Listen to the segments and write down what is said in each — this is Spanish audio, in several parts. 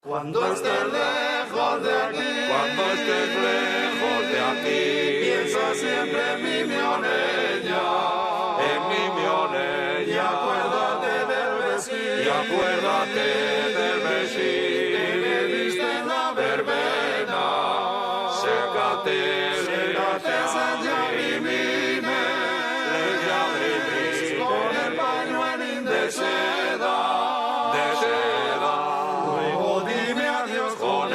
Cuando estés lejos de aquí, cuando estés lejos de aquí, piensa siempre en mi Mionella, en mi Mionella, y acuérdate del vecino, y acuérdate del vecino que me diste en la verbena, sécate, con el pañuelín de seda, luego dime adiós con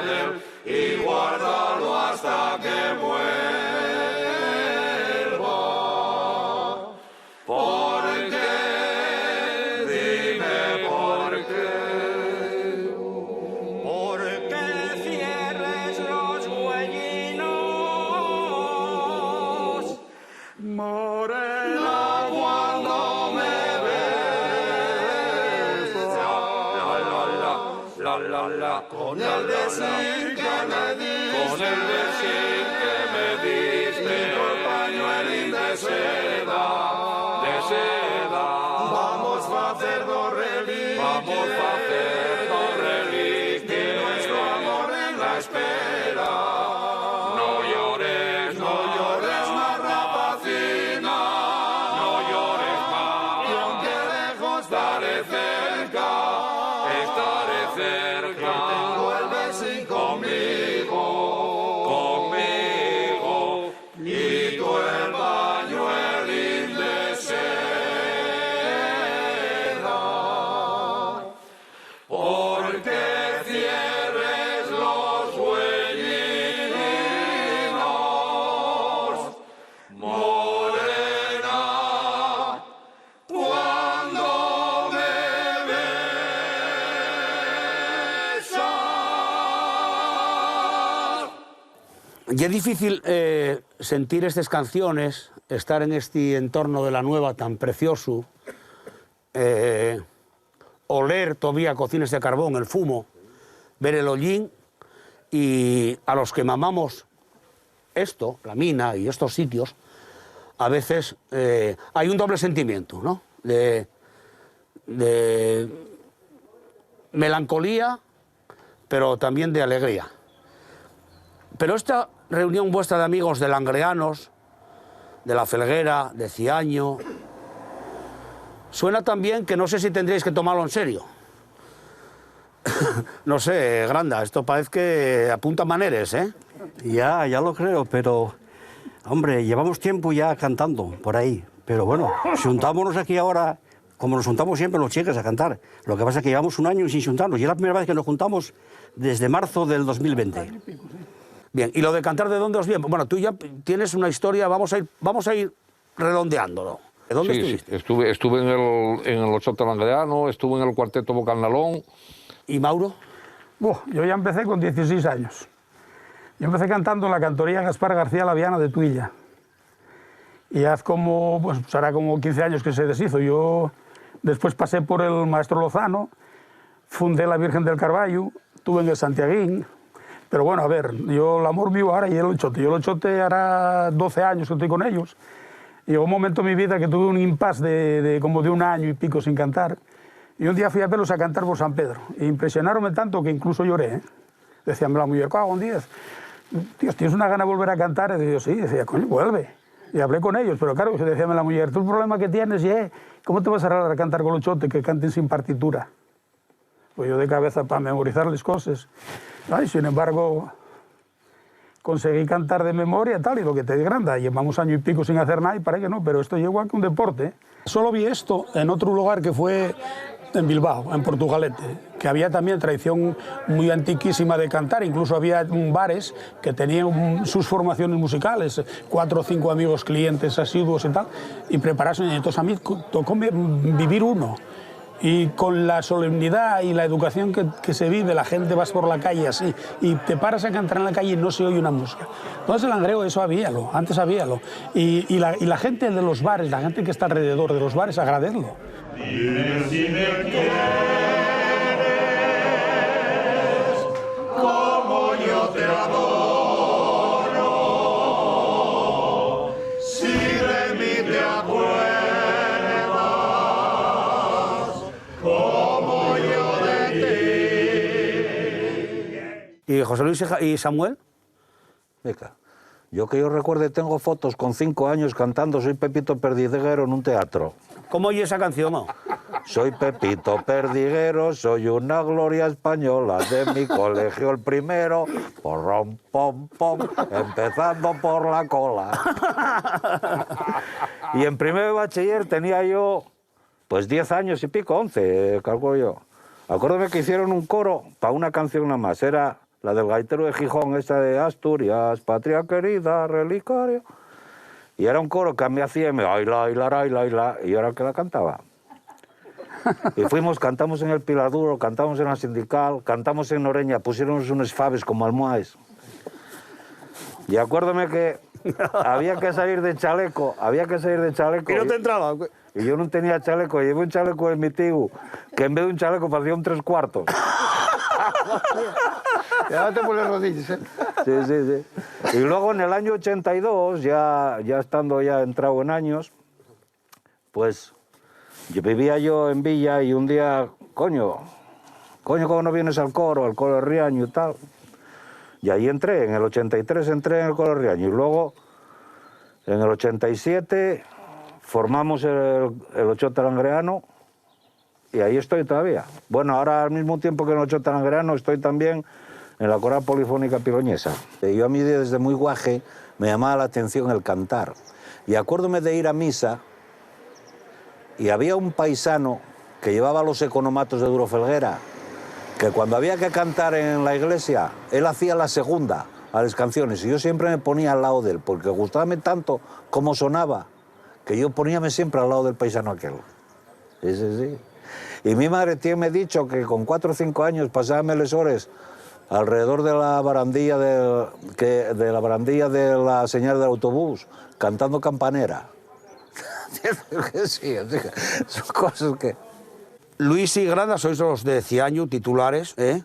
él, y guárdalo hasta que vuelva. ¿Por qué? Dime por qué. Porque cierres los huellinos, Morena, cuando me besa, con el decir que me diste, con el decir que me diste, el pañuelín de seda, vamos a hacer dos reliquias, vamos a hacer dos reliquias de nuestro amor en la espera. No llores, No llores más, rapacina, no llores y más, aunque lejos estaré cerca, vuelves y conmigo, y tú el pañuelín de seda, porque cierres los huellinos, morena, cuando me besas. Y es difícil sentir estas canciones, estar en este entorno de la nueva tan precioso, oler todavía cocines de carbón, el fumo, ver el hollín, y a los que mamamos esto, la mina y estos sitios, a veces hay un doble sentimiento, ¿no? De melancolía, pero también de alegría. Pero esta reunión vuestra de amigos de Langreanos, de La Felguera, de Ciaño, suena también que no sé si tendréis que tomarlo en serio. No sé, Granda, esto parece que apunta maneres, ¿eh? Ya lo creo, pero, hombre, llevamos tiempo ya cantando por ahí. Pero bueno, juntámonos aquí ahora, como nos juntamos siempre los cheques a cantar. Lo que pasa es que llevamos un año sin juntarnos, y es la primera vez que nos juntamos desde marzo del 2020. Bien, ¿y lo de cantar de dónde os viene? Bueno, tú ya tienes una historia, vamos a ir redondeándolo. ¿De dónde estuviste? Estuve en el Ochote Langreano, estuve en el Cuarteto Bocanalón. ¿Y Mauro? Yo ya empecé con 16 años. Yo empecé cantando en la cantoría Gaspar García Laviana de Tuilla. Y hace como, pues hará como 15 años que se deshizo. Yo después pasé por el Maestro Lozano, fundé la Virgen del Carballo, estuve en el Santiaguín. Pero bueno, a ver, yo el amor mío ahora y el Ochote. Yo el Ochote hará 12 años que estoy con ellos. Y llegó un momento en mi vida que tuve un impasse como de un año y pico sin cantar. Y un día fui a verlos a cantar por San Pedro. E impresionaronme tanto que incluso lloré, ¿eh? Decíame la mujer, cago en 10. Tío, ¿tienes una gana de volver a cantar? Y yo, sí. Decía, coño, vuelve. Y hablé con ellos, pero claro, decíame la mujer, tú el problema que tienes es, ¿cómo te vas a arreglar a cantar con el Ochote que canten sin partitura? Pues yo de cabeza para memorizarles cosas. Ay, sin embargo, conseguí cantar de memoria tal, y lo que te di Granda, llevamos año y pico sin hacer nada y parece que no, pero esto llegó a un deporte. Solo vi esto en otro lugar que fue en Bilbao, en Portugalete, que había también tradición muy antiquísima de cantar, incluso había bares que tenían sus formaciones musicales, 4 o 5 amigos clientes asiduos y tal, y prepararse. Entonces a mí tocó vivir uno. Y con la solemnidad y la educación que se vive, la gente vas por la calle así, y te paras a cantar en la calle y no se oye una música. Entonces el Langreo eso habíalo, antes habíalo. Y la gente de los bares, la gente que está alrededor de los bares, agradecerlo. Dime si me quieres, como yo te adoro, si de mí te acuerdas, como yo José Luis y Samuel? Venga, yo que yo recuerde tengo fotos con 5 años cantando Soy Pepito Perdiguero en un teatro. ¿Cómo oye esa canción? No? Soy Pepito Perdiguero, soy una gloria española, de mi colegio el primero, porrom, pom, pom, empezando por la cola. Y en primer de bachiller tenía yo, pues 10 años y pico, 11, calculo yo. Acuérdame que hicieron un coro para una canción nada más, era la del gaitero de Gijón, esta de Asturias, patria querida, relicario. Y era un coro que me hacía, ay, la, y yo era el que la cantaba. Y fuimos, cantamos en el Pilar Duro, cantamos en la Sindical, cantamos en Noreña, pusieron unos faves como almohades. Y acuérdame que había que salir de chaleco. ¿Y no te entraba? Y yo no tenía chaleco, llevé un chaleco de mi tío, que en vez de un chaleco parecía un 3/4. Ya te pones rodillas, ¿eh? Sí. Y luego en el año 82, ya estando ya entrado en años, pues vivía yo en Villa y un día, coño, ¿cómo no vienes al coro de Riaño y tal? Y ahí entré, en el 83 entré en el coro de Riaño y luego en el 87 formamos el Ocho Talangreano y ahí estoy todavía. Bueno, ahora al mismo tiempo que en el Ocho Talangreano estoy también en la Coral Polifónica Piloñesa. Yo a mí desde muy guaje me llamaba la atención el cantar. Y acuérdome de ir a misa y había un paisano que llevaba los economatos de Duro Felguera, que cuando había que cantar en la iglesia, él hacía la segunda a las canciones y yo siempre me ponía al lado de él, porque gustábame tanto cómo sonaba, que yo poníame siempre al lado del paisano aquel. Sí. Y mi madre tiene dicho que con 4 o 5 años pasábame las horas alrededor de la barandilla de la señal del autobús, cantando campanera. Sí, son cosas que... Luis y Granda sois los de Ciaño, titulares, ¿eh?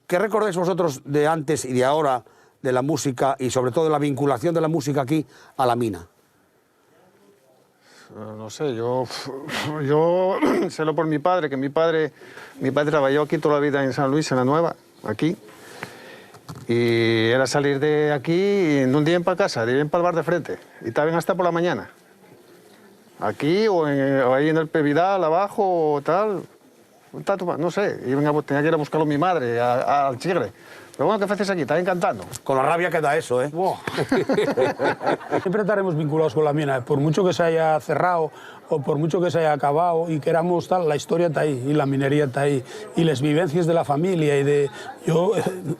¿Qué recordáis vosotros de antes y de ahora de la música y sobre todo de la vinculación de la música aquí a la mina? No sé, yo sélo por mi padre, que mi padre trabajó aquí toda la vida en San Luis, en la Nueva, aquí. Y era salir de aquí y no iban para casa, iban para el bar de frente. Y estaban hasta por la mañana. Aquí o ahí en el Pevidal, abajo o tal. No sé, tenía que ir a buscarlo mi madre, al Chigre. Pero bueno, ¿qué haces aquí? Estás encantando. Con la rabia que da eso, ¿eh? Wow. Siempre estaremos vinculados con la mina, por mucho que se haya cerrado o por mucho que se haya acabado y queramos tal, la historia está ahí y la minería está ahí y las vivencias de la familia y de... Yo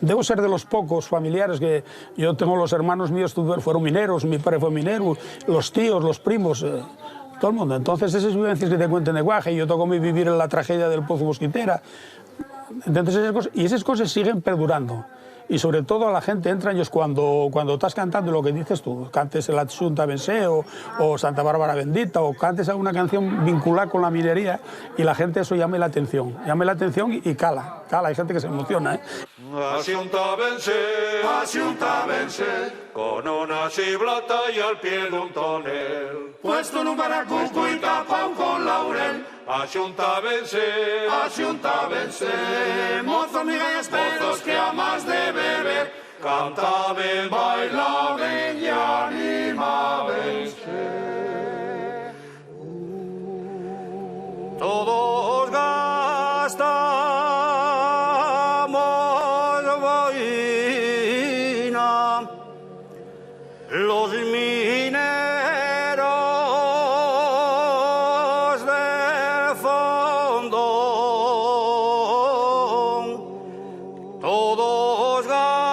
debo ser de los pocos familiares que... Yo tengo los hermanos míos, fueron mineros, mi padre fue minero, los tíos, los primos... todo el mundo. Entonces esas vivencias que te cuenten de guaje, yo tocó vivir en la tragedia del Pozo Mosquitera. Entonces esas cosas siguen perdurando. Y sobre todo a la gente entra ellos cuando estás cantando lo que dices tú, cantes el Asunta Bensé o Santa Bárbara Bendita o cantes alguna canción vinculada con la minería y la gente eso llame la atención y cala, hay gente que se emociona, ¿eh? Asunta Bensé, con una ciblata y al pie de un tonel. Puesto en un baracuco y tapado con laurel. Asunta Bensé, mozos ni gallas pedos que amas de beber. Cantaben, bailaben y animabense. Todos gastamos boina, los mineros del fondo, todos gastamos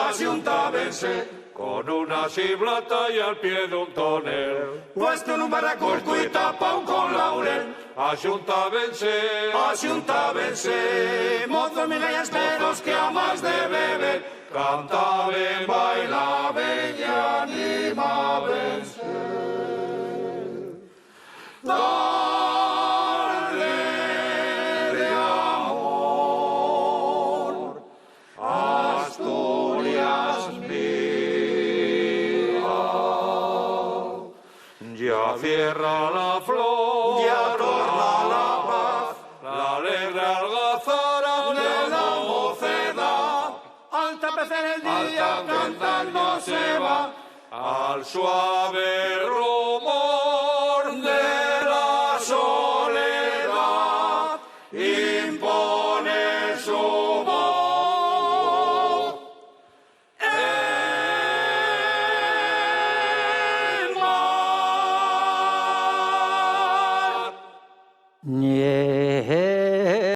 Axuntábense, con una ciblata y al pie de un tonel. Puesto en un barracuco y tapado con laurel. Axuntábense, Mozos, migallas, pedos que a más de beber. cantaben, bailaben y animabense. Tarde de amor, Asturias mía. Ya cierra la flor, Ya torna la paz, la alegre algazara de la mocedad. Al tapecer el día cantando se va. al suave rumor de la soledad impone su voz. El mar. Ni